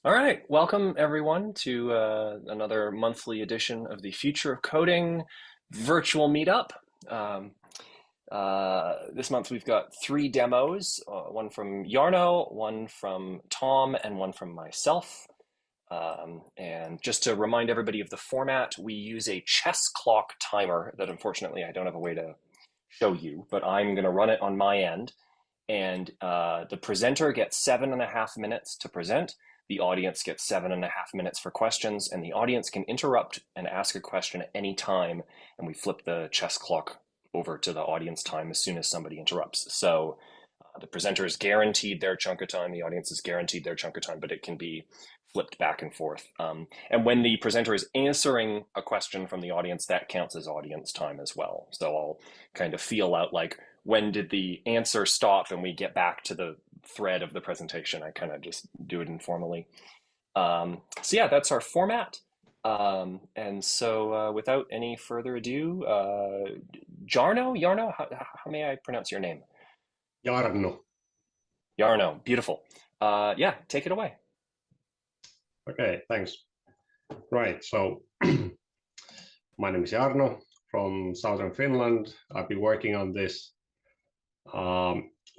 All right, welcome everyone to another monthly edition of the Future of Coding virtual meetup. Um, this month we've got three demos, one from Jarno, one from Tom, and one from myself. And just to remind everybody of the format, we use a chess clock timer that unfortunately I don't have a way to show you, but I'm going to run it on my end. And the presenter gets 7.5 minutes to present. The audience gets 7.5 minutes for questions, and the audience can interrupt and ask a question at any time. And we flip the chess clock over to the audience time as soon as somebody interrupts. So the presenter is guaranteed their chunk of time, the audience is guaranteed their chunk of time, but it can be flipped back and forth. And when the presenter is answering a question from the audience, that counts as audience time as well. So I'll kind of feel out like, when did the answer stop and we get back to the thread of the presentation. I kind of just do it informally. So yeah, that's our format. And so without any further ado, Jarno, how may I pronounce your name? Jarno. Jarno, beautiful. Yeah, take it away. Okay, thanks. Right, so my name is Jarno from southern Finland. I've been working on this.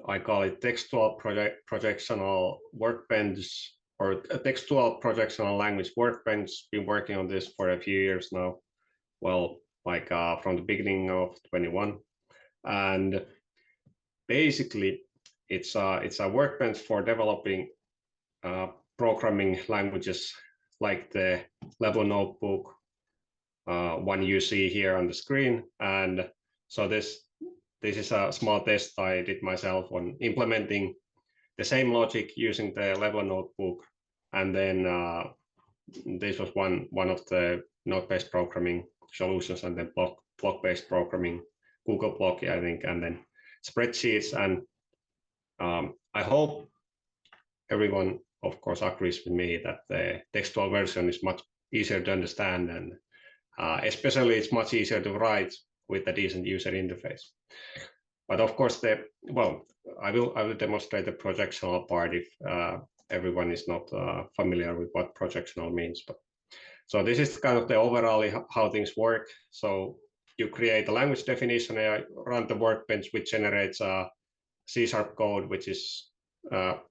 I call it textual projectional workbench or a textual projectional language workbench. Been working on this for a few years now. Well, like from the beginning of 21, and basically it's a workbench for developing programming languages like the level notebook one you see here on the screen. And so this is a small test I did myself on implementing the same logic using the level notebook. And then this was one of the node-based programming solutions, and then block-based programming, Google Block, I think, and then spreadsheets. And I hope everyone, of course, agrees with me that the textual version is much easier to understand, and especially it's much easier to write with a decent user interface. But of course, I will demonstrate the projectional part if everyone is not familiar with what projectional means. But so this is kind of the overall how things work. So you create a language definition, and run the workbench, which generates a C# code, which is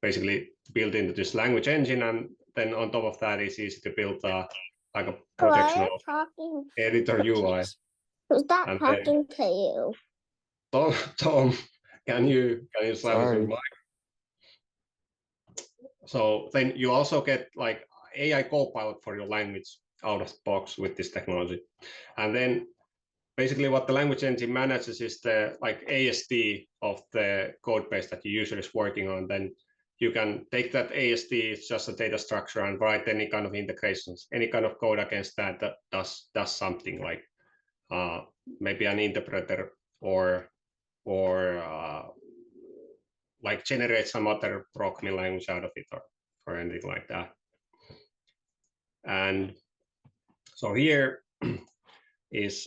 basically built into this language engine, and then on top of that, it's easy to build like a projectional editor UI. Who's that And talking to you? Tom, can you silence your mic? So then you also get like AI Copilot for your language out of the box with this technology. And then basically what the language engine manages is the like ASD of the code base that you usually is working on. Then you can take that ASD, it's just a data structure, and write any kind of integrations, any kind of code against that does something like maybe an interpreter or like generate some other programming language out of it, or anything like that. And so here is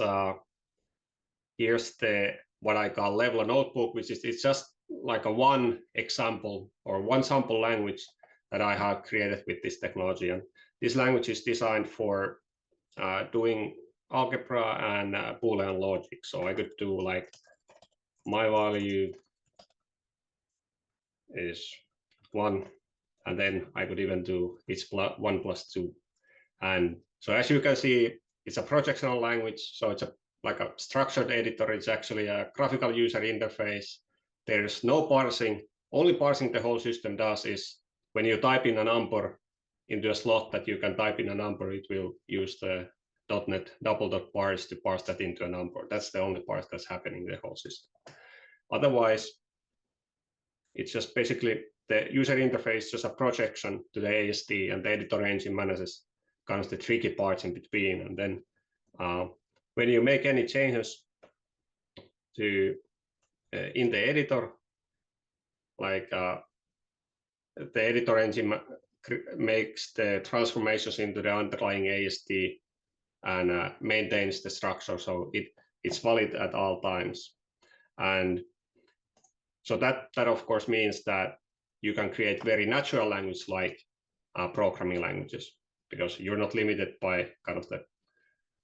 here's the what I call level notebook, which is it's just like a one example or one sample language that I have created with this technology. And this language is designed for doing algebra and Boolean logic. So I could do like my value is 1, and then I could even do it's 1 plus 2. And so as you can see, it's a projectional language, so it's like a structured editor. It's actually a graphical user interface. There's no parsing. Only parsing the whole system does is when you type in a number into a slot that you can type in a number, it will use the .NET double dot parse to parse that into a number. That's the only part that's happening in the whole system. Otherwise, it's just basically the user interface, just a projection to the ASD, and the editor engine manages kind of the tricky parts in between. And then when you make any changes to in the editor, like the editor engine makes the transformations into the underlying ASD and maintains the structure, so it's valid at all times. And so that of course means that you can create very natural language like programming languages, because you're not limited by kind of the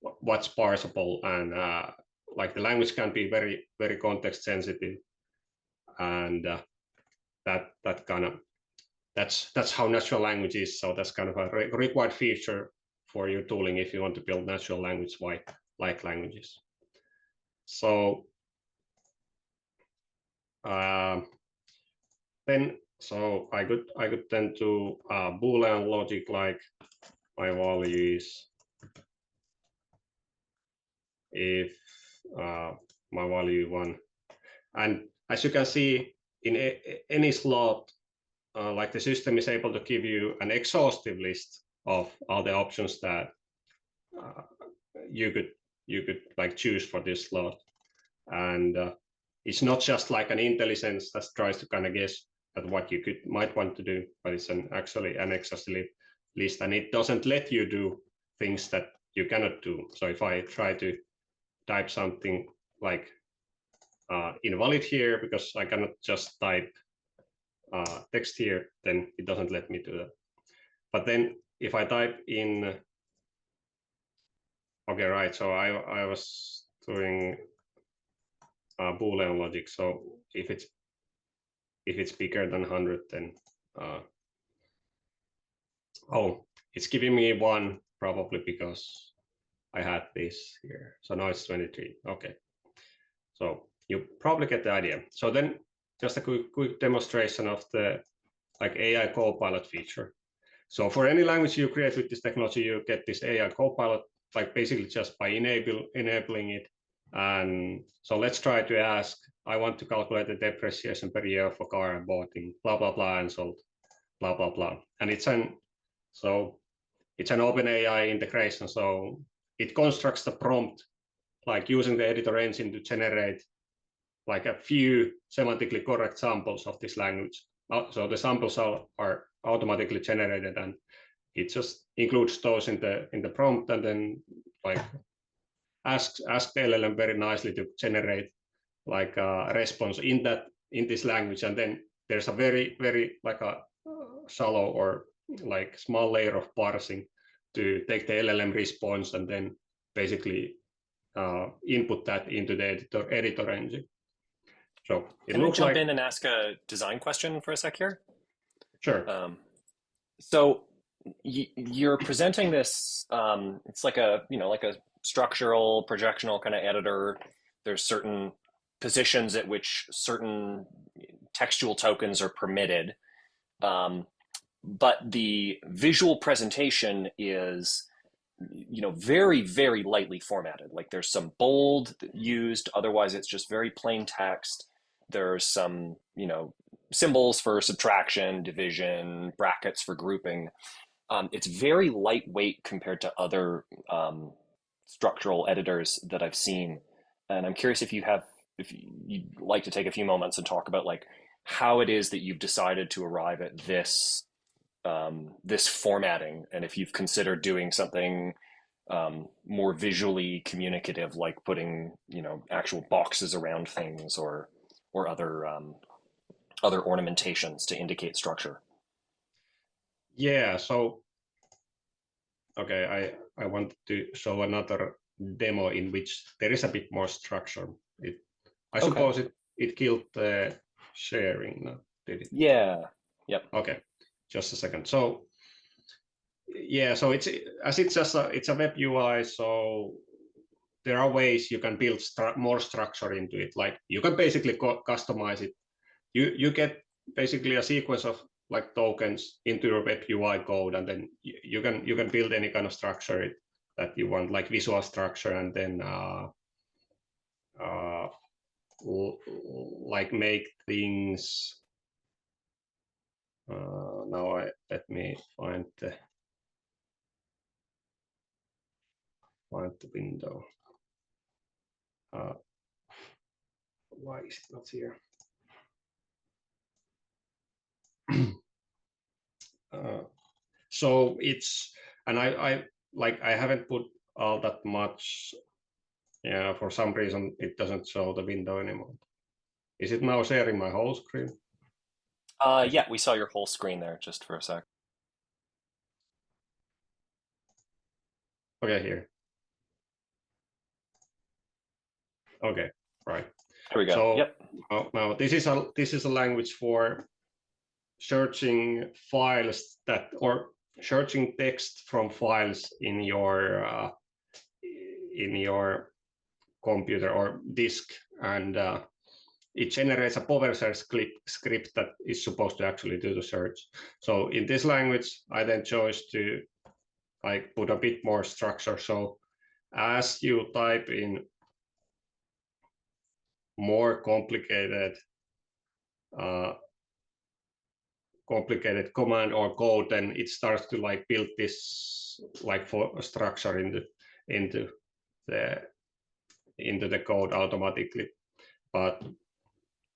what's parsable, and like the language can be very, very context sensitive, and that kind of that's how natural language is. So that's kind of a required feature for your tooling if you want to build natural language like languages. So then I could then do Boolean logic, like my value is if my value 1, and as you can see in any slot, like the system is able to give you an exhaustive list of all the options that you could like choose for this slot, and it's not just like an intelligence that tries to kind of guess at what you might want to do, but it's actually an exhaustive list, and it doesn't let you do things that you cannot do. So if I try to type something like invalid here, because I cannot just type text here, then it doesn't let me do that. But then if I type in, okay, right, so I was doing Boolean logic. So if it's bigger than 100, then oh, it's giving me 1 probably because I had this here. So now it's 23. Okay, so you probably get the idea. So then just a quick demonstration of the like AI Copilot feature. So for any language you create with this technology, you get this AI Copilot, like basically just by enabling it. And so let's try to ask, I want to calculate the depreciation per year of a car I bought in blah, blah, blah, and sold, blah, blah, blah. And it's an OpenAI integration. So it constructs the prompt, like using the editor engine to generate like a few semantically correct samples of this language. So the samples are automatically generated, and it just includes those in the prompt, and then like ask the LLM very nicely to generate like a response in this language. And then there's a very, very like a shallow or like small layer of parsing to take the LLM response and then basically input that into the editor engine. So it Can I looks jump like, in and ask a design question for a sec here? sure. So you're presenting this. It's like a like a structural projectional kind of editor. There's certain positions at which certain textual tokens are permitted, but the visual presentation is very, very lightly formatted. Like there's some bold used, otherwise it's just very plain text. There's some symbols for subtraction, division, brackets for grouping. It's very lightweight compared to other structural editors that I've seen, and I'm curious if you'd like to take a few moments and talk about like how it is that you've decided to arrive at this this formatting, and if you've considered doing something more visually communicative, like putting actual boxes around things or other ornamentations to indicate structure. Yeah, so okay, I want to show another demo in which there is a bit more structure. I suppose it killed the sharing now, did it? Yeah. Yep. Okay, just a second. So yeah, so it's a web UI, so there are ways you can build more structure into it. Like you can basically customize it. You get basically a sequence of like tokens into your web UI code, and then you can build any kind of structure that you want, like visual structure, and then like make things. Now let me find the window. Why is it not here? So it's, and I haven't put all that much. Yeah, for some reason it doesn't show the window anymore. Is it now sharing my whole screen? Yeah, we saw your whole screen there just for a sec. Okay, here. Okay, right. Here we go. So Yep. now this is a language for searching files or searching text from files in your computer or disk, and it generates a PowerShell script that is supposed to actually do the search. So in this language, I then chose to like put a bit more structure. So as you type in more complicated command or code, then it starts to like build this like for a structure into the code automatically. But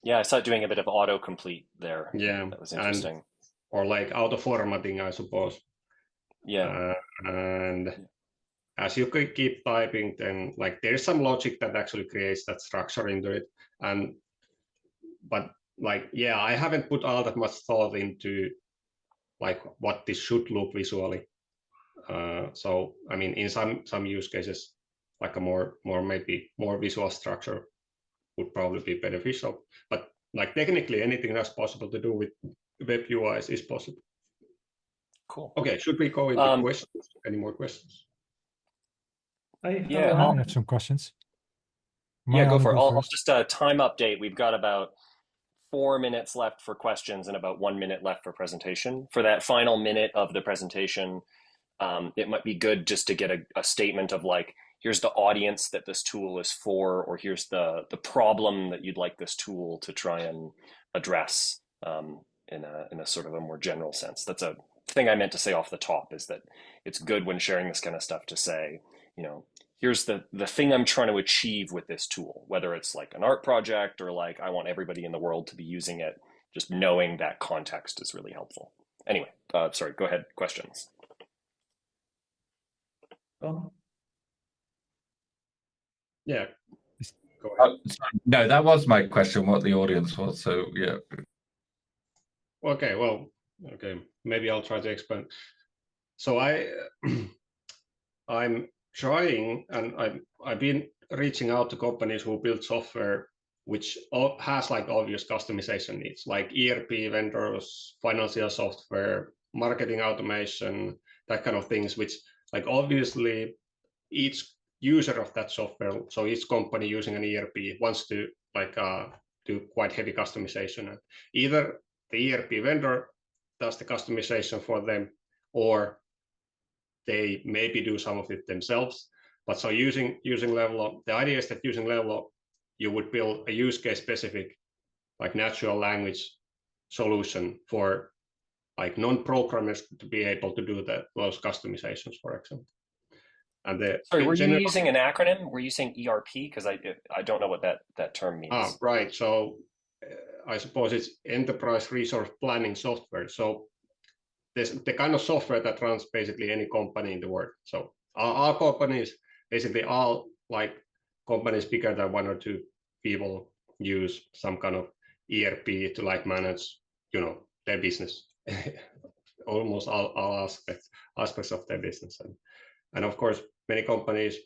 yeah, I saw it doing a bit of autocomplete there. Yeah, that was interesting. Or like auto formatting, I suppose. Yeah, and as you keep typing, then like there's some logic that actually creates that structure into it. But like, yeah, I haven't put all that much thought into like what this should look visually. So I mean, in some use cases, like a maybe more visual structure would probably be beneficial. But like technically, anything that's possible to do with web UIs is possible. cool. Okay, should we go into questions? Any more questions? I have some questions. Yeah, go for it. I'll First. just a time update. We've got about 4 minutes left for questions and about 1 minute left for presentation. For that final minute of the presentation, it might be good just to get a statement of like, here's the audience that this tool is for, or here's the problem that you'd like this tool to try and address in a sort of a more general sense. That's a thing I meant to say off the top, is that it's good when sharing this kind of stuff to say, you know, here's the thing I'm trying to achieve with this tool, whether it's like an art project or like I want everybody in the world to be using it. Just knowing that context is really helpful. Anyway, sorry, go ahead, questions. Yeah. Go ahead. No, that was my question, what the audience was. So yeah. Okay, well, okay, maybe I'll try to explain. So I'm trying, and I've been reaching out to companies who build software which has like obvious customization needs, like ERP vendors, financial software, marketing automation, that kind of things, which like obviously each user of that software, so each company using an ERP wants to like do quite heavy customization. And either the ERP vendor does the customization for them, or they maybe do some of it themselves. But so using Level, the idea is that using Level, you would build a use case specific, like natural language solution for like non-programmers to be able to do those customizations, for example. And sorry, were you using an acronym? Were you saying ERP? Because I don't know what that term means. Right. So I suppose it's enterprise resource planning software. So there's the kind of software that runs basically any company in the world. So our companies, basically all like companies bigger than 1 or 2 people, use some kind of ERP to like manage, their business, almost all aspects of their business. And of course, many companies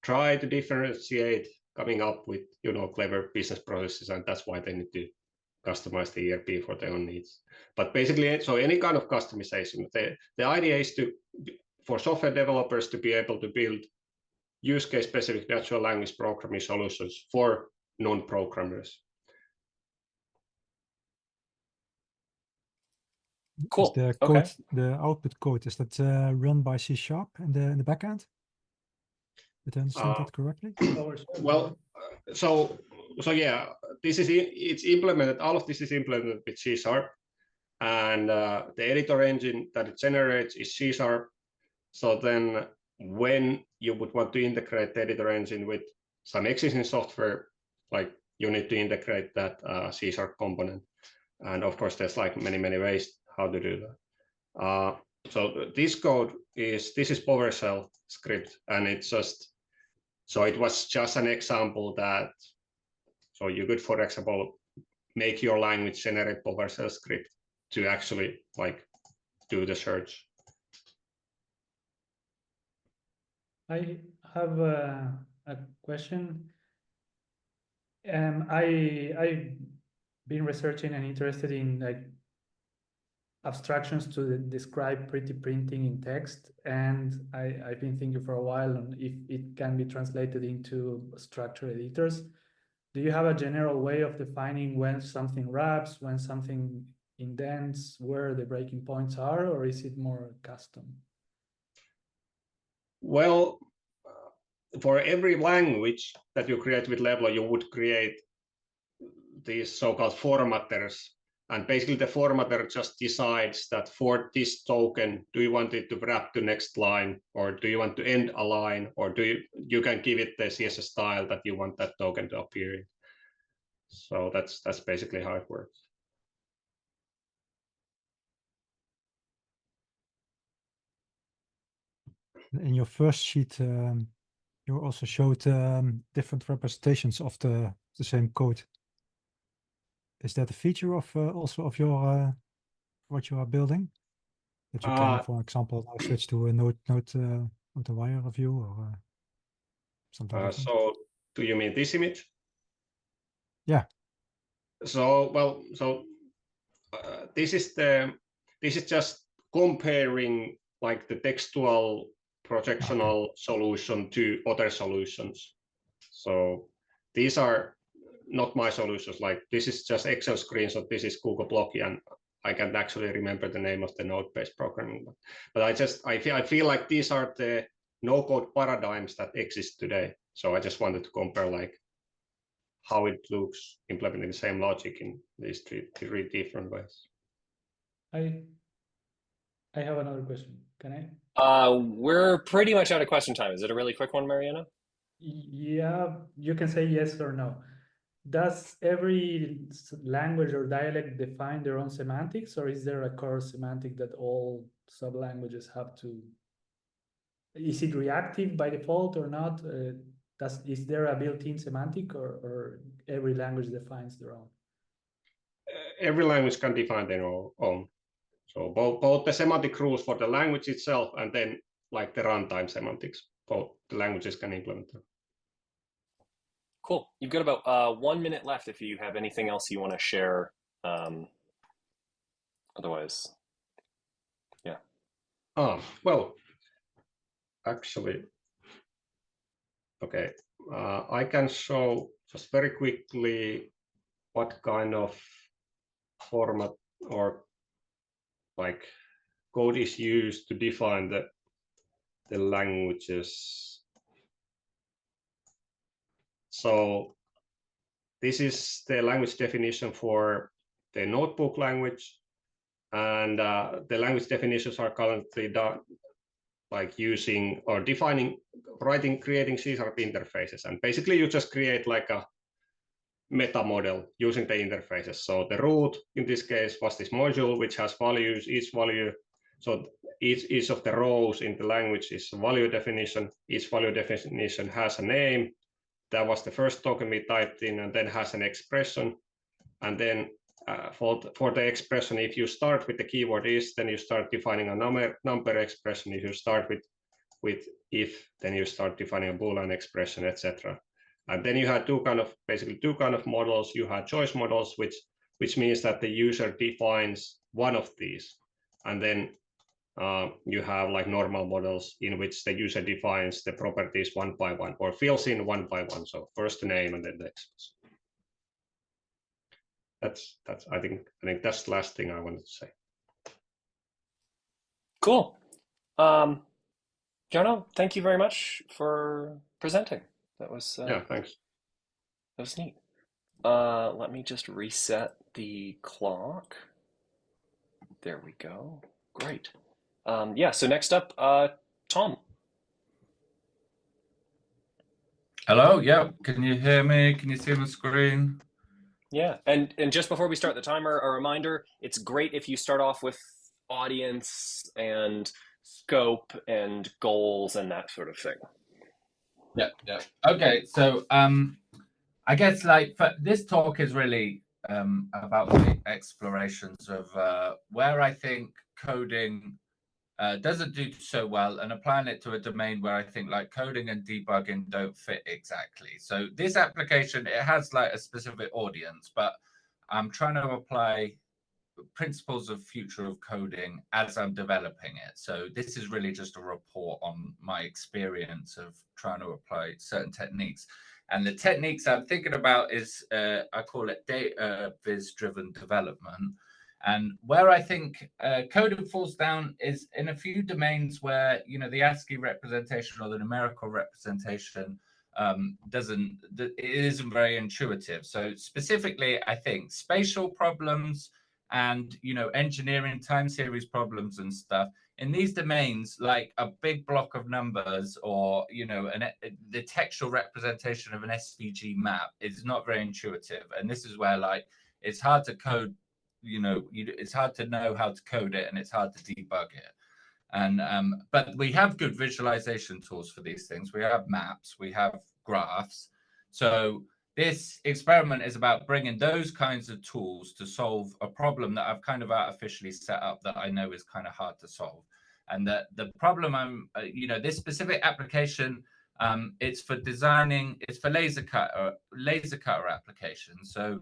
try to differentiate, coming up with clever business processes, and that's why they need to customize the ERP for their own needs. But basically, so any kind of customization, the idea is for software developers to be able to build use case specific natural language programming solutions for non-programmers. Cool. Is the code, the output code, is that run by C# in the backend? Did I understand that correctly? Well, so yeah, it's implemented. All of this is implemented with C#, and the editor engine that it generates is C#. So then, when you would want to integrate the editor engine with some existing software, like you need to integrate that C# component. And of course, there's like many ways how to do that. So this code is PowerShell script, and it was just an example that, so you could, for example, make your language generate PowerShell script to actually like do the search. I have a question. I've been researching and interested in like abstractions to describe pretty printing in text, and I've been thinking for a while on if it can be translated into structure editors. Do you have a general way of defining when something wraps, when something indents, where the breaking points are, or is it more custom? Well, for every language that you create with Leblo, you would create these so-called formatters. And basically the formatter just decides that for this token, do you want it to wrap to next line, or do you want to end a line, or you can give it the CSS style that you want that token to appear in. So that's basically how it works. In your first sheet, you also showed different representations of the same code. Is that a feature of also of your what you are building? That you can, for example, now switch to a note the wire view or something different. So do you mean this image? Yeah. So well, this is just comparing like the textual projectional solution to other solutions. So these are not my solutions. Like this is just Excel screenshot. This is Google Blocky, and I can't actually remember the name of the node-based programming. But I feel like these are the no-code paradigms that exist today. So I just wanted to compare like how it looks implementing the same logic in these three different ways. I have another question. Can I? We're pretty much out of question time. Is it a really quick one, Mariana? Yeah, you can say yes or no. Does every language or dialect define their own semantics, or is there a core semantic that all sub-languages have to? Is it reactive by default or not? Is there a built-in semantic, or every language defines their own? Every language can define their own. So both the semantic rules for the language itself and then like the runtime semantics, both the languages can implement them. Cool. You've got about 1 minute left if you have anything else you want to share. Otherwise, yeah. Well, actually, okay. I can show just very quickly what kind of format or like code is used to define the languages. So this is the language definition for the notebook language, and the language definitions are currently done like using or defining, creating C# interfaces, and basically you just create like a meta model using the interfaces. So the root in this case was this module which has values, each value. So each of the rows in the language is a value definition. Each value definition has a name. That was the first token we typed in, and then has an expression. And then for the expression, if you start with the keyword is, then you start defining a number expression. If you start with if, then you start defining a Boolean expression, etc. And then you had basically two kind of models. You had choice models, which means that the user defines one of these, and then you have like normal models in which the user defines the properties one by one or fills in one by one. So first the name and then the expression. That's I think that's the last thing I wanted to say. Cool. Jarno, thank you very much for presenting. That was Yeah, thanks. That was neat. Let me just reset the clock. There we go. Great. Yeah, so next up, Tom. Hello, yeah, can you hear me? Can you see the screen? Yeah, and just before we start the timer, a reminder, it's great if you start off with audience and scope and goals and that sort of thing. Yeah. Okay, so I guess like this talk is really about the explorations of where I think coding doesn't do so well, and applying it to a domain where I think like coding and debugging don't fit exactly. So this application, it has like a specific audience, but I'm trying to apply principles of future of coding as I'm developing it. So this is really just a report on my experience of trying to apply certain techniques. And the techniques I'm thinking about is, I call it data viz driven development. And where I think coding falls down is in a few domains where, you know, the ASCII representation or the numerical representation it isn't very intuitive. So specifically, I think spatial problems and, you know, engineering time series problems and stuff in these domains, like a big block of numbers or, you know, the textual representation of an SVG map is not very intuitive. And this is where, like, it's hard to code, you know, it's hard to know how to code it and it's hard to debug it. And but we have good visualization tools for these things. We have maps, we have graphs. So this experiment is about bringing those kinds of tools to solve a problem that I've kind of artificially set up that I know is kind of hard to solve. And the problem I'm, you know, this specific application, it's for designing, it's for laser cutter applications. So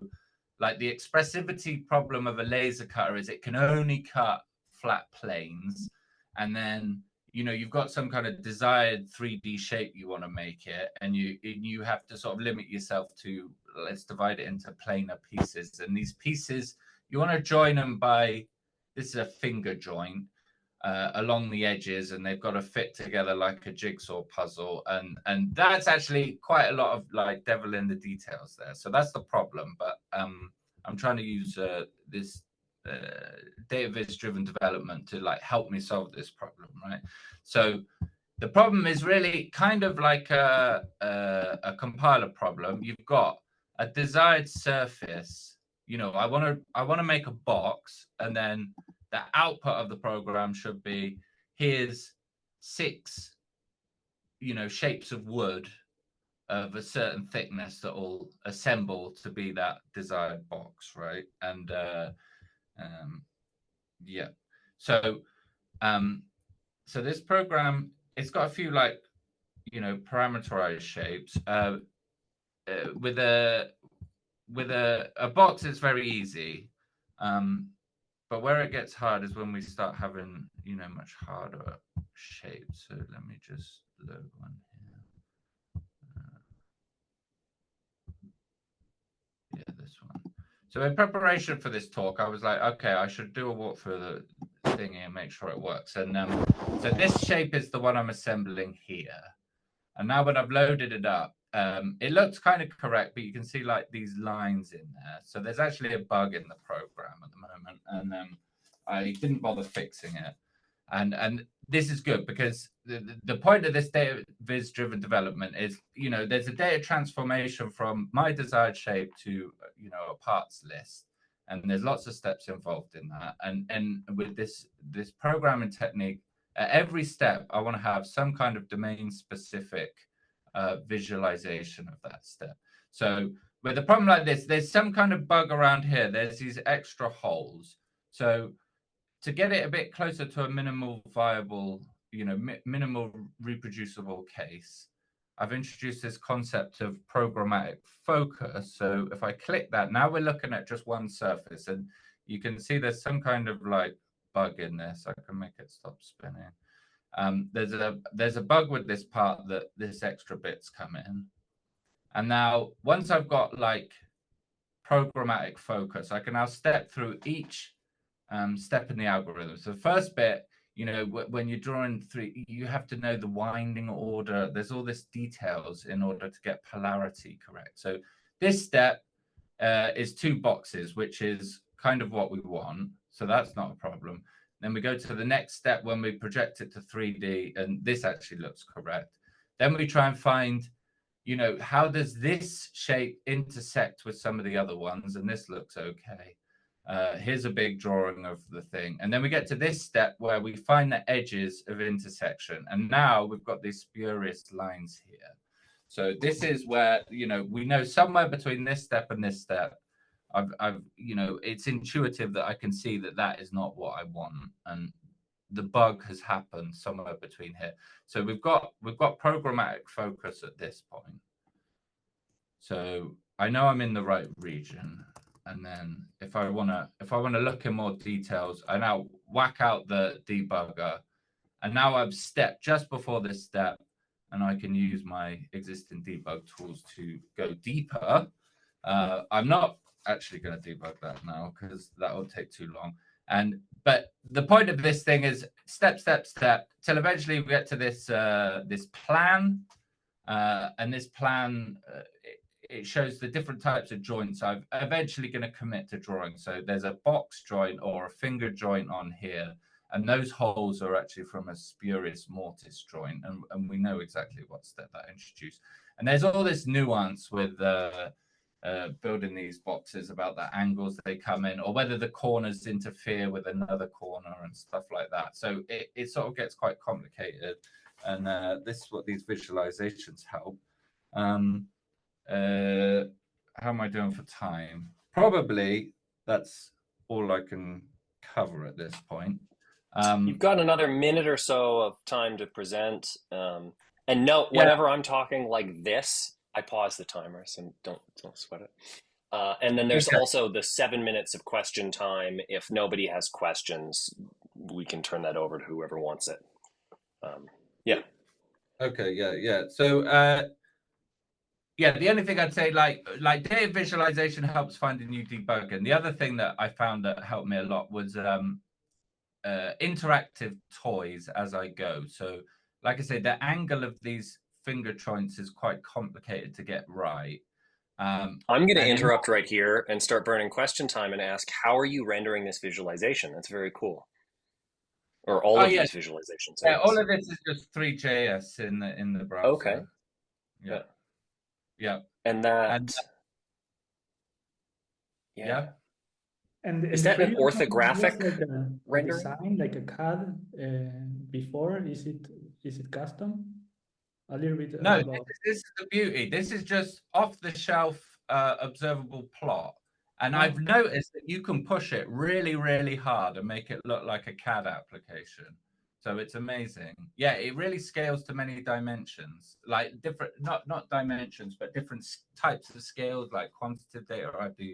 like the expressivity problem of a laser cutter is it can only cut flat planes. And then, you know, you've got some kind of desired 3D shape you want to make it, and you have to sort of limit yourself to, let's divide it into planar pieces. And these pieces, you want to join them by, this is a finger joint along the edges, and they've got to fit together like a jigsaw puzzle. And that's actually quite a lot of like devil in the details there. So that's the problem. But I'm trying to use this data viz driven development to like help me solve this problem, right? So the problem is really kind of like a compiler problem. You've got a desired surface. You know, I want to make a box, and then the output of the program should be, here's 6, you know, shapes of wood of a certain thickness that will assemble to be that desired box, right? And yeah, so so this program, it's got a few like, you know, parameterized shapes. With a box, it's very easy. But where it gets hard is when we start having, you know, much harder shapes. So let me just load one here. Yeah, this one. So in preparation for this talk, I was like, okay, I should do a walkthrough of the thingy and make sure it works. And so this shape is the one I'm assembling here. And now when I've loaded it up, it looks kind of correct, but you can see like these lines in there. So there's actually a bug in the program at the moment, and I didn't bother fixing it. And this is good because the point of this data viz driven development is, you know, there's a data transformation from my desired shape to, you know, a parts list, and there's lots of steps involved in that. And with this programming technique, at every step, I want to have some kind of domain specific visualization of that step. So with a problem like this, there's some kind of bug around here. There's these extra holes. So to get it a bit closer to a minimal viable, you know, minimal reproducible case, I've introduced this concept of programmatic focus. So if I click that, now we're looking at just one surface, and you can see there's some kind of like bug in this. I can make it stop spinning. There's a bug with this part that this extra bits come in. And now once I've got like programmatic focus, I can now step through each step in the algorithm. So the first bit, you know, when you're drawing through, you have to know the winding order. There's all this details in order to get polarity correct. So this step is 2 boxes, which is kind of what we want. So that's not a problem. Then we go to the next step when we project it to 3D, and this actually looks correct. Then we try and find, you know, how does this shape intersect with some of the other ones? And this looks okay. Here's a big drawing of the thing. And then we get to this step where we find the edges of intersection. And now we've got these spurious lines here. So this is where, you know, we know somewhere between this step and this step, I've you know, it's intuitive that I can see that that is not what I want. And the bug has happened somewhere between here. So we've got programmatic focus at this point. So I know I'm in the right region. And then if I wanna look in more details, I now whack out the debugger. And now I've stepped just before this step, and I can use my existing debug tools to go deeper. I'm not actually going to debug that now because that will take too long. But the point of this thing is step, step, step, till eventually we get to this this plan, and this plan it shows the different types of joints I'm eventually going to commit to drawing. So there's a box joint or a finger joint on here. And those holes are actually from a spurious mortise joint. And we know exactly what step that introduced. And there's all this nuance with building these boxes about the angles they come in, or whether the corners interfere with another corner and stuff like that. So it sort of gets quite complicated. And this is what these visualizations help. How am I doing for time? Probably that's all I can cover at this point. You've got another minute or so of time to present. And note, whenever I'm talking like this, I pause the timer, so don't sweat it. And then there's also the 7 minutes of question time. If nobody has questions, we can turn that over to whoever wants it. Yeah. Okay. Yeah. So, yeah, the only thing I'd say, like data visualization helps find a new debug. And the other thing that I found that helped me a lot was interactive toys as I go. So, like I say, the angle of these finger joints is quite complicated to get right. I'm going to interrupt right here and start burning question time and ask, how are you rendering this visualization? That's very cool. Or all of these visualizations. Yeah, all of this is just 3JS in the browser. Okay. Yeah. And that. Yeah. And is that an orthographic like a rendering? design, like a CAD before? Is it custom? A little bit. No, this is the beauty. This is just off the shelf observable plot. And I've noticed that you can push it really, really hard and make it look like a CAD application. So it's amazing. Yeah, it really scales to many dimensions, like different, not dimensions, but different types of scales, like quantitative data. I do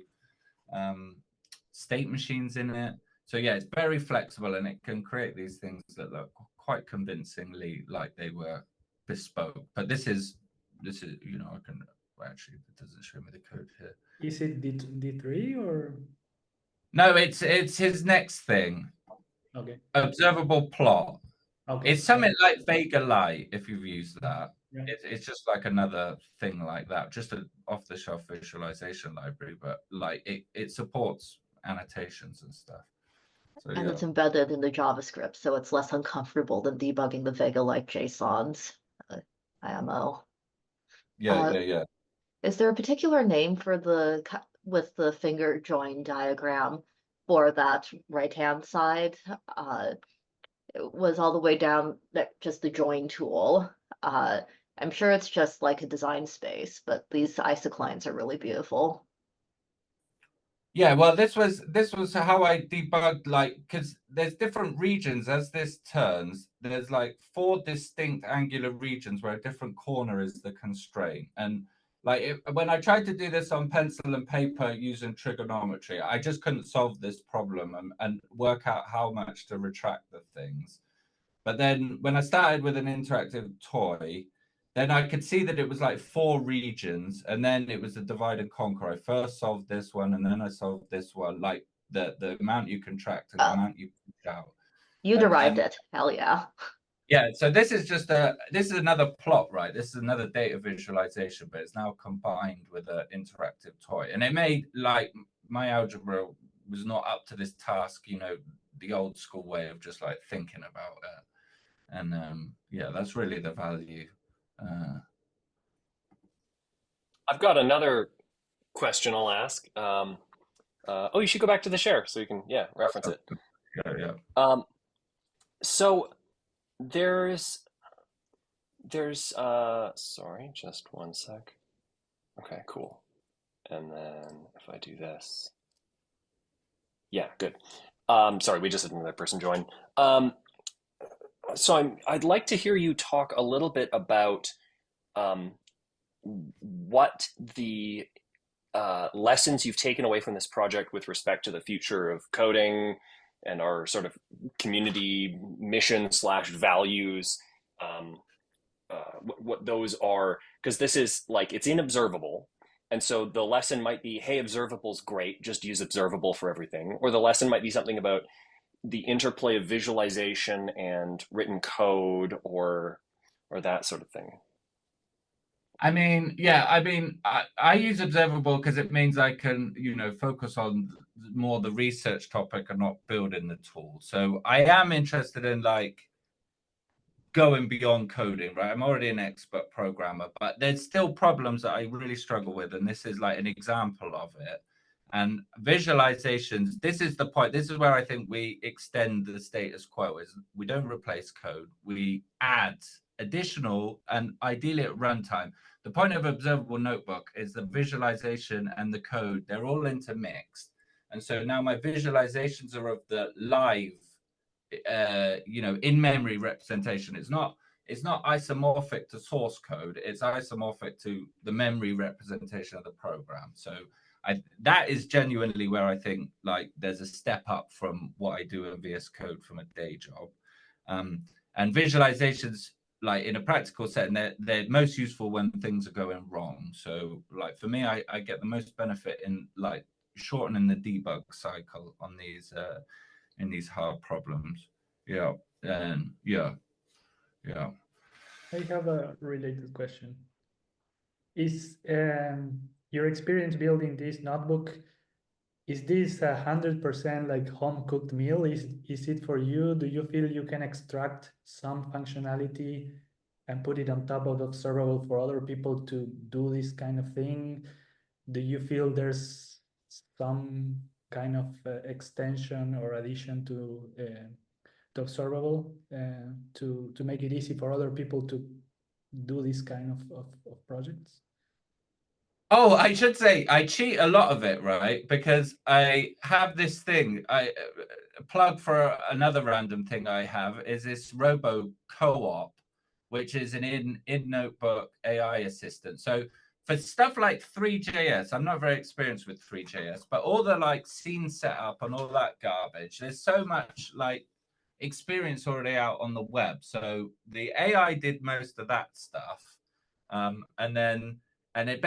state machines in it. So yeah, it's very flexible and it can create these things that look quite convincingly like they were bespoke. But this is you know, I can actually, it doesn't show me the code here. Is it D3 or? No, it's his next thing. Okay. Observable plot. Okay. It's something like Vega Lite if you've used that. Yeah. It's just like another thing like that, just an off-the-shelf visualization library, but like it supports annotations and stuff. So, and it's embedded in the JavaScript, so it's less uncomfortable than debugging the Vega-like JSONs. IMO. Yeah. Is there a particular name for with the finger join diagram for that right-hand side? It was all the way down just the join tool. I'm sure it's just like a design space, but these isoclines are really beautiful. Yeah, well, this was how I debugged, like, because there's different regions as this turns. There's like 4 distinct angular regions where a different corner is the constraint. And like when I tried to do this on pencil and paper using trigonometry, I just couldn't solve this problem and work out how much to retract the things. But then when I started with an interactive toy, then I could see that it was like 4 regions, and then it was a divide and conquer. I first solved this one, and then I solved this one, like the amount you contract and the amount you push out. You derived it. Hell yeah. Yeah, so this is another plot, right? This is another data visualization, but it's now combined with an interactive toy. And it made, like, my algebra was not up to this task, you know, the old school way of just like thinking about it. And yeah, that's really the value. I've got another question I'll ask. You should go back to the share so you can, reference it. Yeah. So there's sorry, just one sec. Okay, cool. And then if I do this, yeah, good. Sorry, we just had another person join. So I'd like to hear you talk a little bit about what the lessons you've taken away from this project with respect to the future of coding and our sort of community mission / values, what those are, because this is like, it's in observable. And so the lesson might be, hey, observable's great, just use observable for everything. Or the lesson might be something about the interplay of visualization and written code, or that sort of thing. I mean, yeah, I use observable because it means I can, focus on more the research topic and not building the tool. So I am interested in like going beyond coding, right? I'm already an expert programmer, but there's still problems that I really struggle with. And this is like an example of it. And visualizations, this is the point. This is where I think we extend the status quo, is we don't replace code. We add additional, and ideally at runtime. The point of Observable Notebook is the visualization and the code, they're all intermixed. And so now my visualizations are of the live, in-memory representation. It's not isomorphic to source code. It's isomorphic to the memory representation of the program. So that is genuinely where I think like there's a step up from what I do in VS Code from a day job. And visualizations, like in a practical setting, they're most useful when things are going wrong. So like for me, I get the most benefit in like shortening the debug cycle on these in these hard problems. Yeah. And yeah. I have a related question. Is your experience building this notebook, is this 100% like home cooked meal? Is it for you? Do you feel you can extract some functionality and put it on top of observable for other people to do this kind of thing? Do you feel there's some kind of extension or addition to observable to make it easy for other people to do this kind of projects? Oh, I should say I cheat a lot of it, right? Because I have this thing. I plug for another random thing I have is this Robo Co-op, which is an in notebook AI assistant. So for stuff like 3JS, I'm not very experienced with 3JS, but all the like scene setup and all that garbage, there's so much like experience already out on the web. So the AI did most of that stuff. And it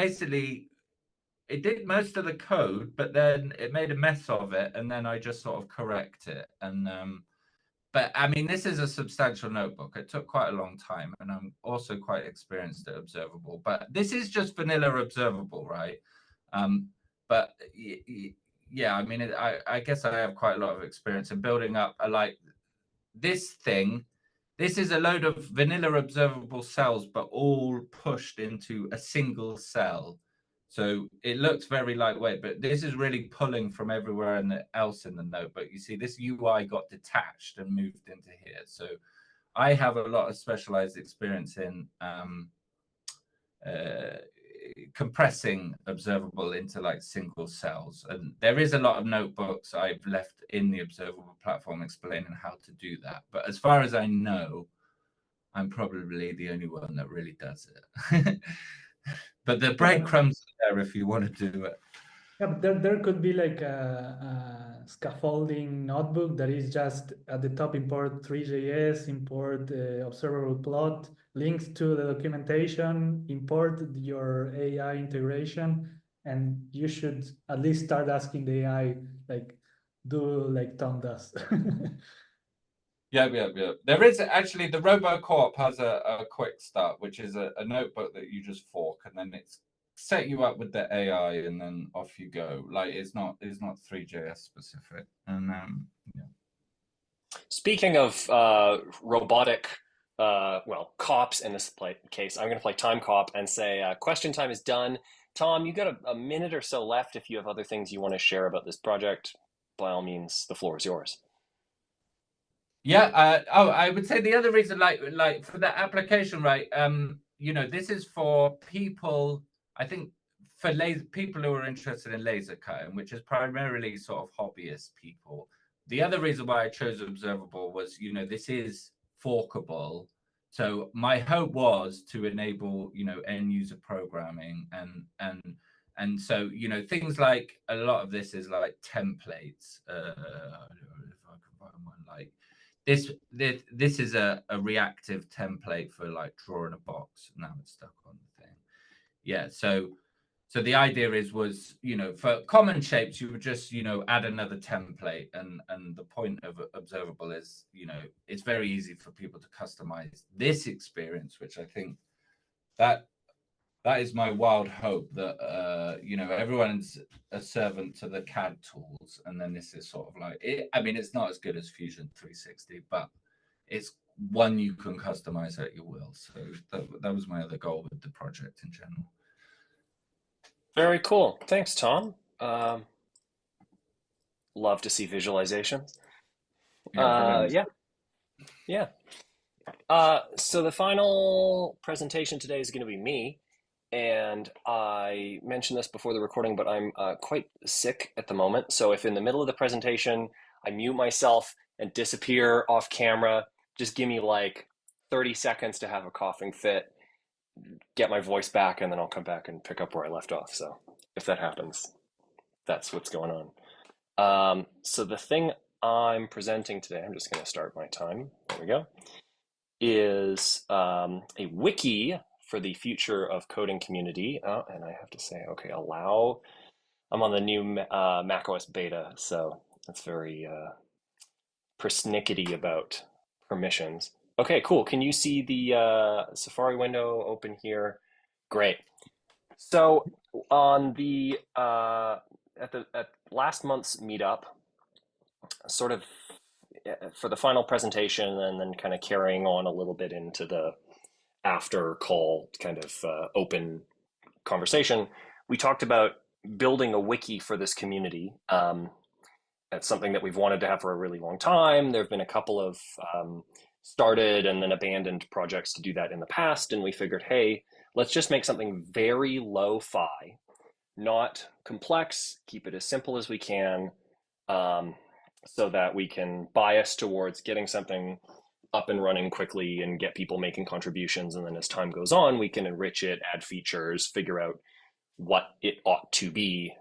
did most of the code, but then it made a mess of it, and then I just sort of correct it. And but I mean, this is a substantial notebook. It took quite a long time, and I'm also quite experienced at observable. But this is just vanilla observable, right? But yeah, I mean, I guess I have quite a lot of experience in building up like this thing. This is a load of vanilla observable cells, but all pushed into a single cell. So it looks very lightweight, but this is really pulling from everywhere else in the notebook. You see, this UI got detached and moved into here. So I have a lot of specialized experience in compressing observable into like single cells. And there is a lot of notebooks I've left in the observable platform explaining how to do that. But as far as I know, I'm probably the only one that really does it. But the breadcrumbs are there if you want to do it. Yeah, but there could be like a scaffolding notebook that is just at the top import 3JS, import observable plot, links to the documentation, import your AI integration, and you should at least start asking the AI, like, do like Tom does. Yeah. There is actually, the Robo Co-op has a quick start, which is a notebook that you just fork, and then it's set you up with the AI, and then off you go. Like it's not 3JS specific. And yeah. Speaking of robotic, cops in this case, I'm going to play time cop and say question time is done. Tom, you got a minute or so left. If you have other things you want to share about this project, by all means, the floor is yours. Yeah. I would say the other reason, like for that application, right? This is for people. I think for people who are interested in laser cutting, which is primarily sort of hobbyist people. The other reason why I chose observable was, this is forkable. So my hope was to enable, you know, end user programming and so, you know, things like a lot of this is like templates. I don't know if I can find one like this is a reactive template for like drawing a box. Now it's stuck on the thing. Yeah, so the idea was, you know, for common shapes, you would just, you know, add another template. And the point of observable is, you know, it's very easy for people to customize this experience, which I think that is my wild hope, that, you know, everyone's a servant to the CAD tools. And then this is sort of like, I mean, it's not as good as Fusion 360, but it's one you can customize at your will. So that was my other goal with the project in general. Very cool. Thanks, Tom. Love to see visualizations. Yeah. So the final presentation today is going to be me. And I mentioned this before the recording, but I'm quite sick at the moment. So if in the middle of the presentation, I mute myself and disappear off camera, just give me like 30 seconds to have a coughing fit, get my voice back, and then I'll come back and pick up where I left off. So if that happens, that's what's going on. So the thing I'm presenting today, I'm just going to start my time. There we go. Is a wiki for the future of coding community. And I have to say, okay, allow. I'm on the new macOS beta, so that's very persnickety about permissions. Okay, cool. Can you see the Safari window open here? Great. So on the at last month's meetup, sort of for the final presentation, and then kind of carrying on a little bit into the after call kind of open conversation, we talked about building a wiki for this community. That's something that we've wanted to have for a really long time. There have been a couple of started and then abandoned projects to do that in the past, and we figured, hey, let's just make something very lo-fi, not complex, keep it as simple as we can, so that we can bias towards getting something up and running quickly and get people making contributions. And then as time goes on, we can enrich it, add features, figure out what it ought to be,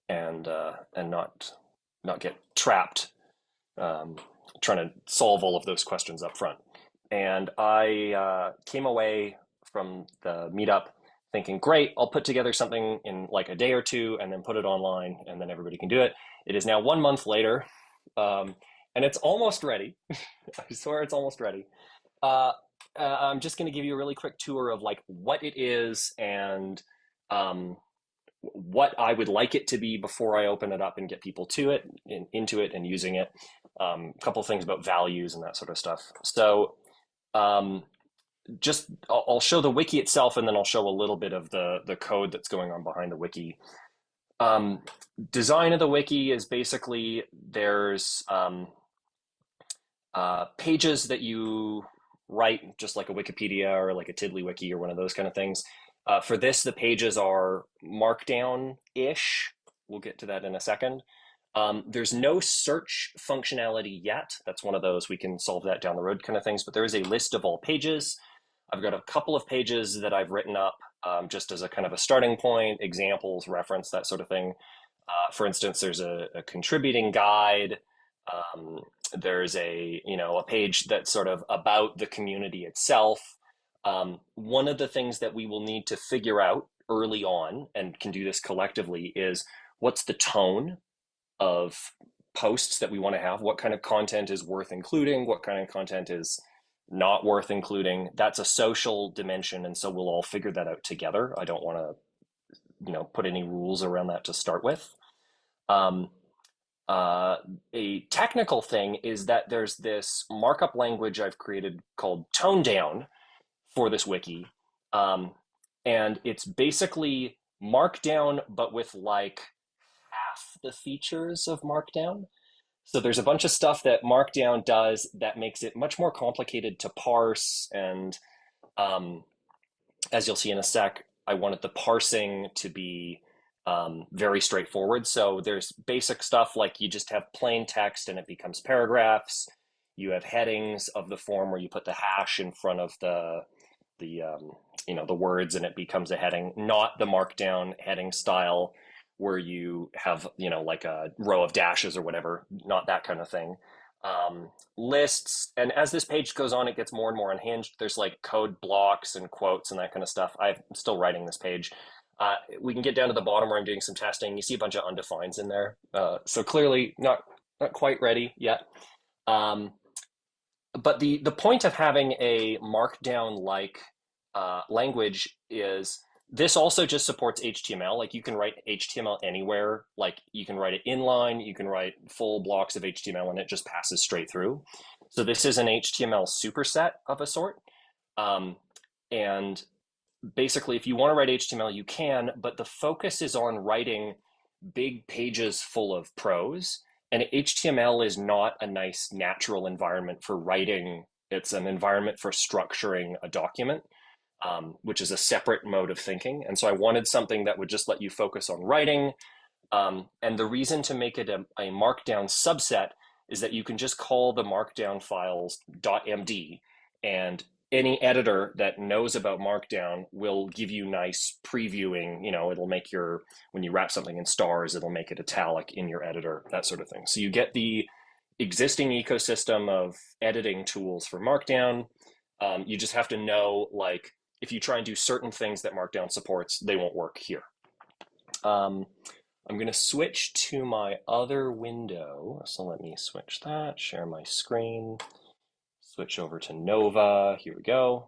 and not get trapped trying to solve all of those questions up front. And I came away from the meetup thinking, great, I'll put together something in like a day or two and then put it online and then everybody can do it. It is now 1 month later, and it's almost ready. I swear it's almost ready. I'm just going to give you a really quick tour of like what it is and what I would like it to be before I open it up and get people to it and into it and using it. A couple of things about values and that sort of stuff. So just I'll show the wiki itself, and then I'll show a little bit of the code that's going on behind the wiki. Design of the wiki is basically there's pages that you write, just like a Wikipedia or like a TiddlyWiki or one of those kind of things. For this, the pages are markdown-ish. We'll get to that in a second. There's no search functionality yet. That's one of those, we can solve that down the road kind of things, but there is a list of all pages. I've got a couple of pages that I've written up just as a kind of a starting point, examples, reference, that sort of thing. For instance, there's a contributing guide. There's a page that's sort of about the community itself. One of the things that we will need to figure out early on, and can do this collectively, is what's the tone of posts that we want to have? What kind of content is worth including? What kind of content is not worth including? That's a social dimension, and so we'll all figure that out together. I don't want to, put any rules around that to start with. A technical thing is that there's this markup language I've created called Tone Down for this wiki, and it's basically Markdown, but with like half the features of Markdown. So there's a bunch of stuff that Markdown does that makes it much more complicated to parse. And as you'll see in a sec, I wanted the parsing to be very straightforward. So there's basic stuff like you just have plain text and it becomes paragraphs. You have headings of the form where you put the hash in front of the words and it becomes a heading, not the markdown heading style where you have, like a row of dashes or whatever, not that kind of thing. Lists, and as this page goes on, it gets more and more unhinged. There's like code blocks and quotes and that kind of stuff. I'm still writing this page. We can get down to the bottom where I'm doing some testing. You see a bunch of undefines in there. So clearly not quite ready yet. But the point of having a markdown-like language is this also just supports HTML. Like you can write HTML anywhere. Like you can write it inline, you can write full blocks of HTML and it just passes straight through. So this is an HTML superset of a sort. And basically, if you want to write HTML, you can, but the focus is on writing big pages full of prose. And HTML is not a nice natural environment for writing. It's an environment for structuring a document, which is a separate mode of thinking. And so I wanted something that would just let you focus on writing. And the reason to make it a markdown subset is that you can just call the markdown files .md, and any editor that knows about markdown will give you nice previewing. It'll make when you wrap something in stars, it'll make it italic in your editor, that sort of thing. So you get the existing ecosystem of editing tools for markdown. You just have to know, like, if you try and do certain things that markdown supports, they won't work here. I'm going to switch to my other window. So let me switch that, share my screen. Switch over to Nova. Here we go.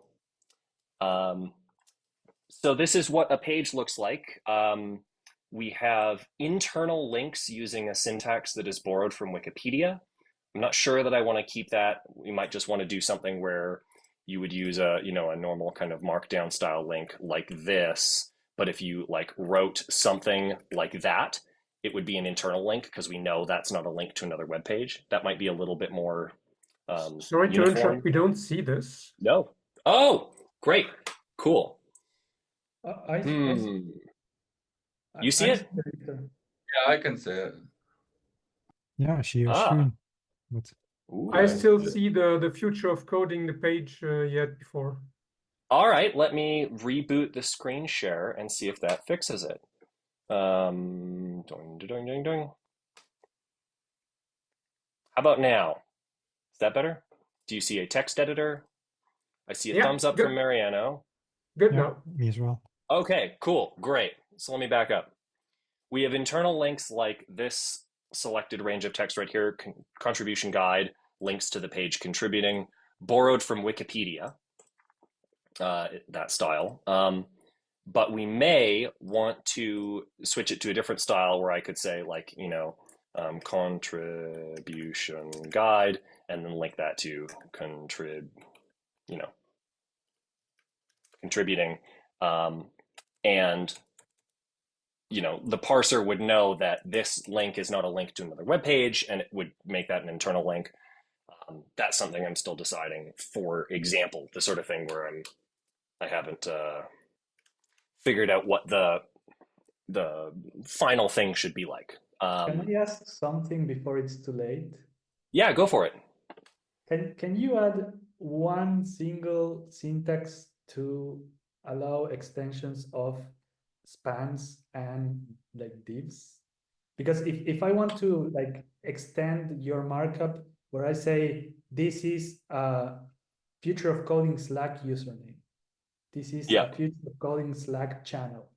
So this is what a page looks like. We have internal links using a syntax that is borrowed from Wikipedia. I'm not sure that I want to keep that. We might just want to do something where you would use a normal kind of markdown style link like this. But if you like wrote something like that, it would be an internal link because we know that's not a link to another web page. That might be a little bit more Sorry to uniform. interrupt, we don't see this. No. Oh, great. Cool. You see it? Yeah, I can see it. Yeah, I see your Ah. screen. But Ooh. I still see the future of coding the page yet before. All right, let me reboot the screen share and see if that fixes it. Doing, doing, doing, doing. How about now? Is that better? Do you see a text editor? I see a Yeah, thumbs up good. from Mariano. Good yeah, now. me as well. Okay, cool, great. So let me back up. We have internal links like this selected range of text right here, contribution guide, links to the page contributing, borrowed from Wikipedia, that style. But we may want to switch it to a different style where I could say like, contribution guide, and then link that to contributing. And the parser would know that this link is not a link to another web page, and it would make that an internal link. That's something I'm still deciding. For example, the sort of thing where I haven't figured out what the final thing should be like. Can I ask something before it's too late? Yeah, go for it. Can you add one single syntax to allow extensions of spans and like divs? Because if I want to like extend your markup where I say this is a future of coding Slack username, this is Yeah. a future of coding Slack channel,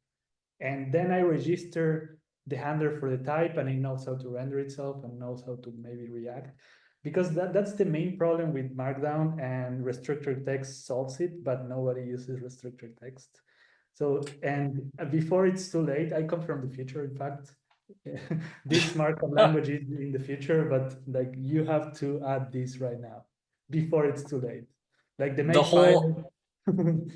and then I register the handler for the type and it knows how to render itself and knows how to maybe react. Because that's the main problem with Markdown, and restricted text solves it, but nobody uses restricted text. So, and before it's too late, I come from the future, in fact. This markup language is in the future, but like you have to add this right now before it's too late. Like the The whole file.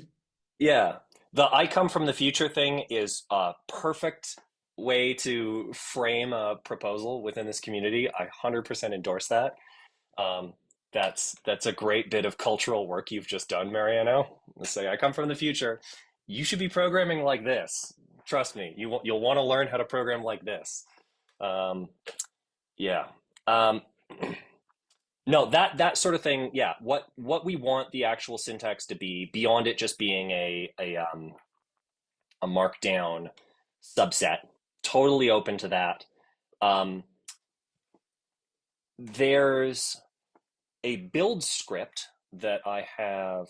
Yeah, the I come from the future thing is a perfect way to frame a proposal within this community. I 100% endorse that. That's a great bit of cultural work you've just done, Mariano. Let's say I come from the future. You should be programming like this. Trust me, you'll want to learn how to program like this. Yeah. No, that sort of thing. Yeah, what we want the actual syntax to be beyond it just being a markdown subset. Totally open to that. Um, there's a build script that I have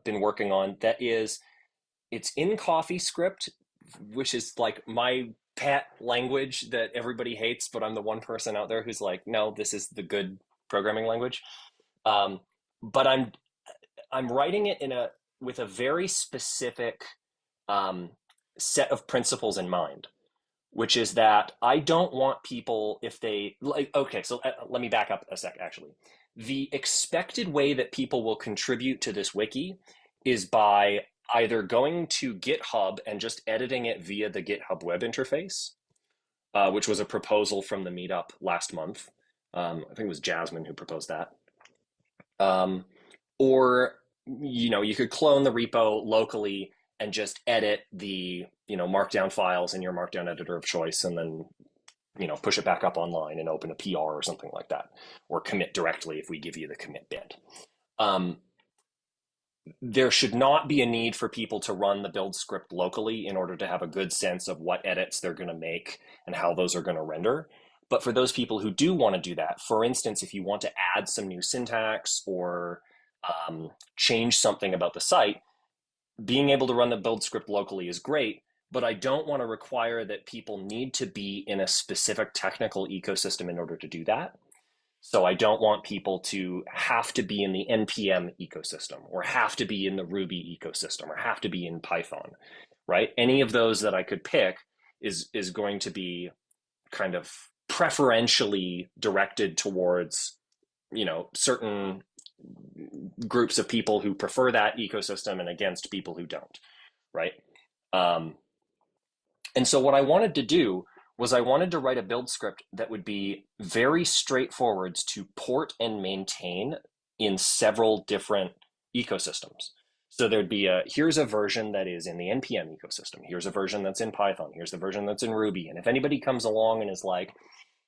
been working on it's in CoffeeScript, which is like my pet language that everybody hates, but I'm the one person out there who's like, no, this is the good programming language. But I'm writing it with a very specific set of principles in mind, which is that I don't want people, if they like, okay, so let me back up a sec, actually. The expected way that people will contribute to this wiki is by either going to GitHub and just editing it via the GitHub web interface, which was a proposal from the meetup last month. I think it was Jasmine who proposed that. Or, you could clone the repo locally and just edit the, markdown files in your markdown editor of choice, and then, push it back up online and open a PR or something like that, or commit directly if we give you the commit bit. There should not be a need for people to run the build script locally in order to have a good sense of what edits they're going to make and how those are going to render. But for those people who do want to do that, for instance, if you want to add some new syntax or change something about the site, being able to run the build script locally is great, but I don't want to require that people need to be in a specific technical ecosystem in order to do that. So I don't want people to have to be in the NPM ecosystem, or have to be in the Ruby ecosystem, or have to be in Python, right? Any of those that I could pick is going to be kind of preferentially directed towards, certain groups of people who prefer that ecosystem and against people who don't, right? And so what I wanted to do was I wanted to write a build script that would be very straightforward to port and maintain in several different ecosystems. So there'd be here's a version that is in the NPM ecosystem. Here's a version that's in Python. Here's the version that's in Ruby. And if anybody comes along and is like,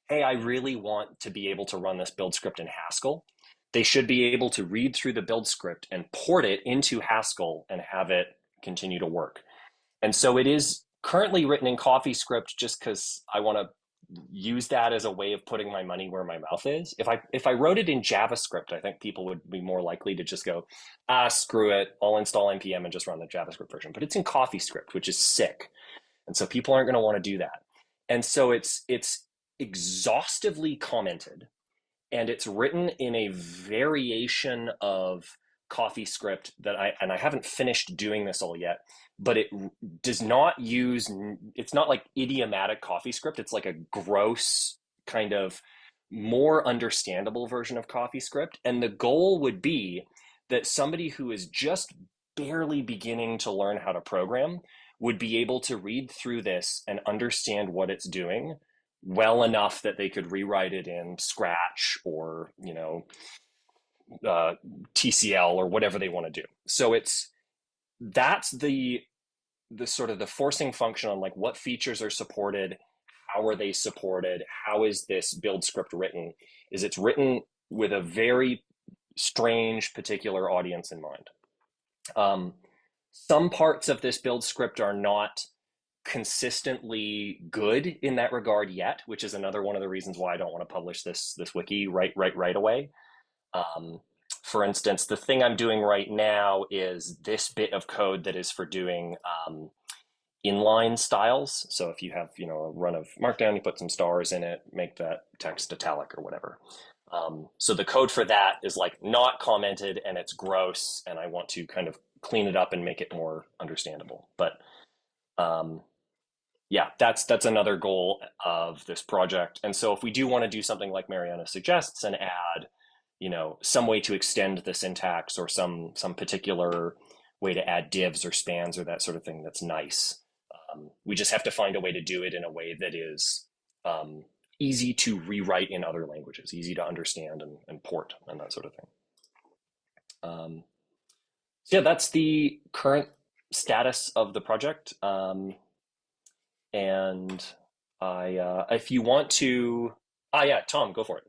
hey, I really want to be able to run this build script in Haskell, they should be able to read through the build script and port it into Haskell and have it continue to work. And so it is currently written in CoffeeScript just because I want to use that as a way of putting my money where my mouth is. If I wrote it in JavaScript, I think people would be more likely to just go, screw it, I'll install NPM and just run the JavaScript version. But it's in CoffeeScript, which is sick. And so people aren't going to want to do that. And so it's exhaustively commented, and it's written in a variation of CoffeeScript that I haven't finished doing this all yet, but it does not use, it's not like idiomatic CoffeeScript. It's like a gross kind of more understandable version of CoffeeScript. And the goal would be that somebody who is just barely beginning to learn how to program would be able to read through this and understand what it's doing well enough that they could rewrite it in Scratch or, TCL or whatever they want to do. So that's the sort of the forcing function on like what features are supported, how are they supported, how is this build script written, is it's written with a very strange particular audience in mind. Some parts of this build script are not consistently good in that regard yet, which is another one of the reasons why I don't want to publish this wiki right away. For instance, the thing I'm doing right now is this bit of code that is for doing inline styles. So if you have a run of Markdown, you put some stars in it, make that text italic or whatever. So the code for that is like not commented and it's gross, and I want to kind of clean it up and make it more understandable. But yeah, that's another goal of this project. And so if we do want to do something like Mariana suggests and add, some way to extend the syntax or some particular way to add divs or spans or that sort of thing, that's nice. We just have to find a way to do it in a way that is easy to rewrite in other languages, easy to understand and port and that sort of thing. So yeah, that's the current status of the project. And if you want to, yeah, Tom, go for it.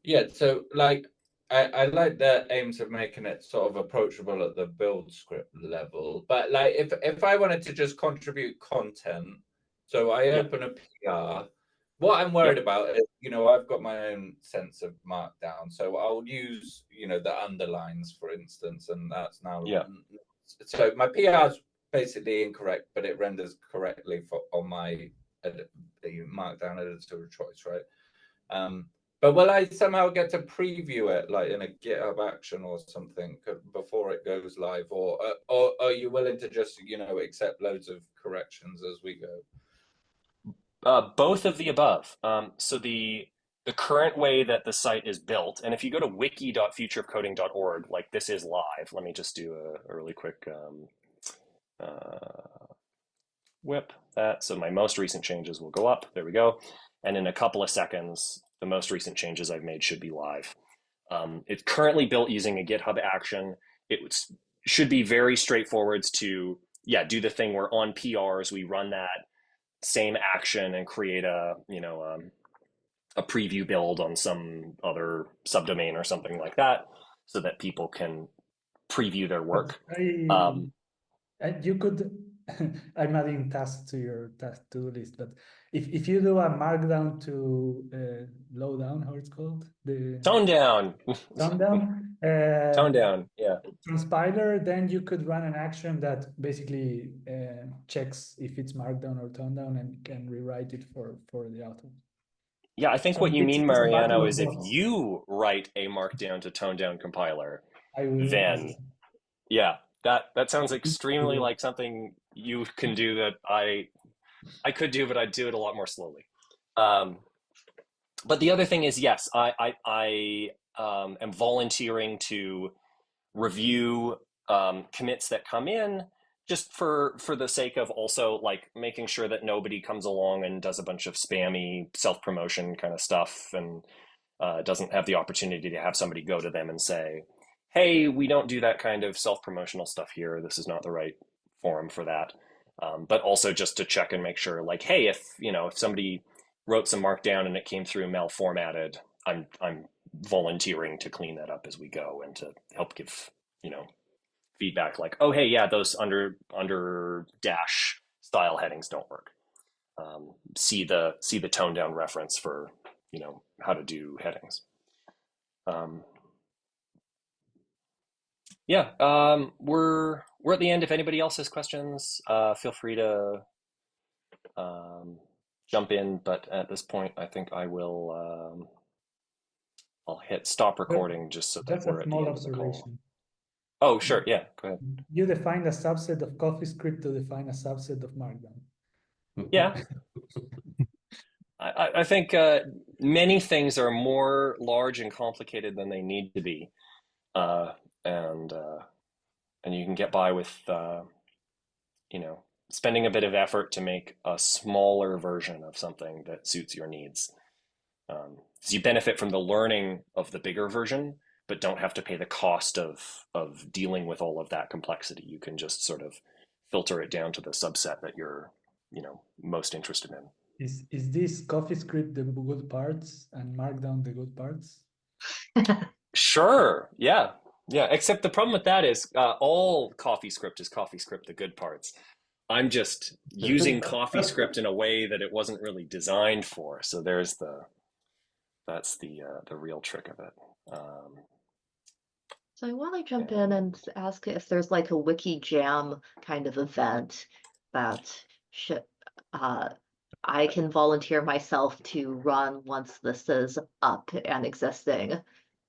Yeah, so like I like the aims of making it sort of approachable at the build script level, but like if I wanted to just contribute content, so I Yep. open a PR, what I'm worried about is, I've got my own sense of markdown, so I'll use, the underlines, for instance, and that's now so my PR is basically incorrect, but it renders correctly on my the markdown editor of choice, right? But will I somehow get to preview it, like in a GitHub action or something, before it goes live, or are you willing to just, accept loads of corrections as we go? Both of the above. So the current way that the site is built, and if you go to wiki.futureofcoding.org, like this is live. Let me just do a really quick whip that. So my most recent changes will go up. There we go. And in a couple of seconds, the most recent changes I've made should be live. It's currently built using a GitHub action. It should be very straightforward to, do the thing where on PRs, we run that same action and create a preview build on some other subdomain or something like that, so that people can preview their work. You could. I'm adding tasks to your task to-do list, but if you do a markdown to low down, how it's called, the tone down, tone down, yeah. Transpiler, then you could run an action that basically checks if it's markdown or tone down and can rewrite it for the author. Yeah, I think So what you mean, it's a Mariano, battle of is if bots. you write a markdown to tone down compiler, I will. then that sounds extremely like something you can do that I could do, but I'd do it a lot more slowly. But the other thing is, yes, I am volunteering to review commits that come in, just for the sake of also like making sure that nobody comes along and does a bunch of spammy self-promotion kind of stuff, and doesn't have the opportunity to have somebody go to them and say, hey, we don't do that kind of self-promotional stuff here. This is not the right forum for that. But also just to check and make sure, like, hey, if somebody wrote some markdown and it came through mal-formatted, I'm volunteering to clean that up as we go and to help give feedback, like, oh hey, yeah, those under dash style headings don't work. See the tone down reference for how to do headings. We're at the end. If anybody else has questions, feel free to jump in. But at this point, I think I will. I'll hit stop recording just so that we're at the end of the call. Oh, sure. Yeah, go ahead. You defined a subset of CoffeeScript to define a subset of Markdown. Yeah. I think many things are more large and complicated than they need to be, and you can get by with spending a bit of effort to make a smaller version of something that suits your needs. So you benefit from the learning of the bigger version, but don't have to pay the cost of dealing with all of that complexity. You can just sort of filter it down to the subset that you're most interested in. Is this CoffeeScript the good parts and Markdown the good parts? Sure. Yeah. Except the problem with that is all CoffeeScript is CoffeeScript the good parts. I'm just using CoffeeScript in a way that it wasn't really designed for. So that's the real trick of it. So I want to jump in and ask if there's like a wiki jam kind of event that should I can volunteer myself to run once this is up and existing,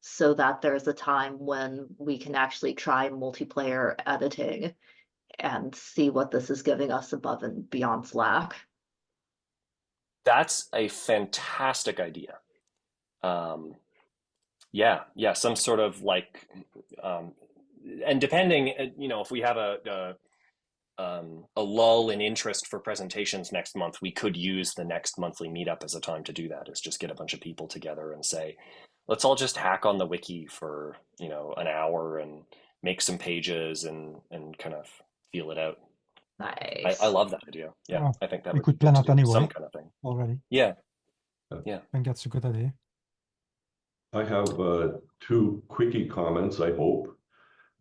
so that there's a time when we can actually try multiplayer editing and see what this is giving us above and beyond Slack. That's a fantastic idea. Some sort of like, and depending, if we have a lull in interest for presentations next month, we could use the next monthly meetup as a time to do that. Is just get a bunch of people together and say, let's all just hack on the wiki for an hour and make some pages and kind of feel it out. Nice. I love that idea. Yeah, I think that we would could be good plan to it do anyway some kind of thing already. Yeah. I think that's a good idea. I have two quickie comments, I hope.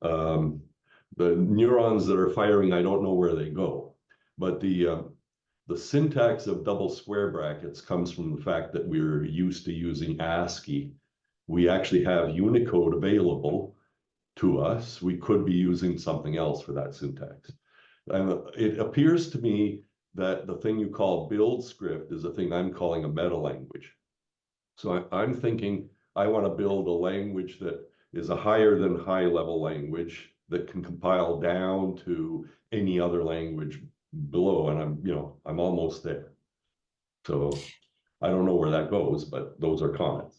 The neurons that are firing, I don't know where they go, but the syntax of double square brackets comes from the fact that we're used to using ASCII. We actually have Unicode available to us. We could be using something else for that syntax. And it appears to me that the thing you call build script is a thing I'm calling a meta language. So I'm thinking I want to build a language that is a higher than high level language that can compile down to any other language below. And I'm almost there. So I don't know where that goes, but those are comments.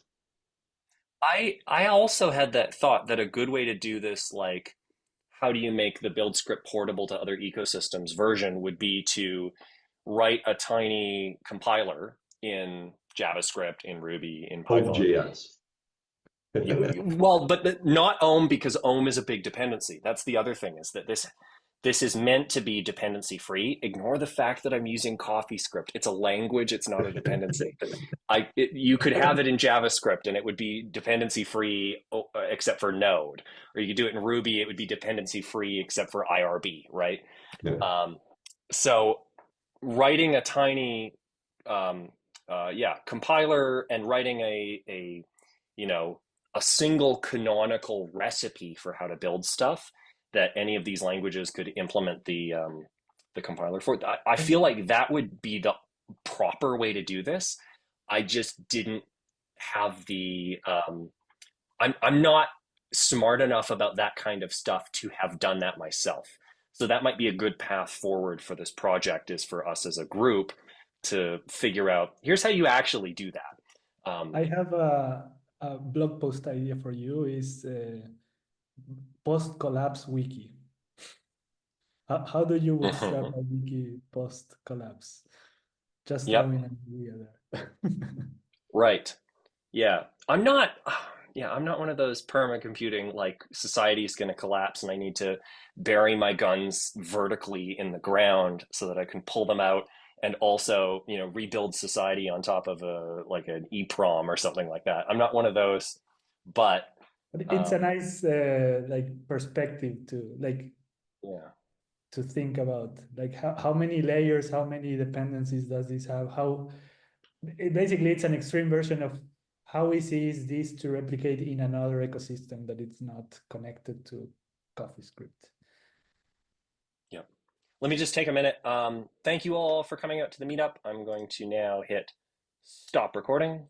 I also had that thought that a good way to do this, like how do you make the build script portable to other ecosystems version, would be to write a tiny compiler in JavaScript, in Ruby, in Python. Home.js. Well, but not Ohm, because Ohm is a big dependency. That's the other thing, is that this is meant to be dependency free. Ignore the fact that I'm using CoffeeScript. It's a language. It's not a dependency. You could have it in JavaScript and it would be dependency free except for Node, or you could do it in Ruby. It would be dependency free except for IRB, right? Yeah. So writing a tiny, compiler and writing a single canonical recipe for how to build stuff that any of these languages could implement the compiler for. I feel like that would be the proper way to do this. I just didn't have the I'm not smart enough about that kind of stuff to have done that myself. So that might be a good path forward for this project, is for us as a group to figure out, here's how you actually do that. I have a blog post idea for you, is post-collapse wiki. How do you bootstrap a wiki post-collapse? Just Yep. throwing an idea there. Right. Yeah. I'm not one of those perma-computing, like society is going to collapse and I need to bury my guns vertically in the ground so that I can pull them out and also, rebuild society on top of an EEPROM or something like that. I'm not one of those, but it's a nice perspective to to think about, like how many layers, how many dependencies does this have? Basically it's an extreme version of how easy is this to replicate in another ecosystem that it's not connected to CoffeeScript. Yep. Let me just take a minute. Thank you all for coming out to the meetup. I'm going to now hit stop recording.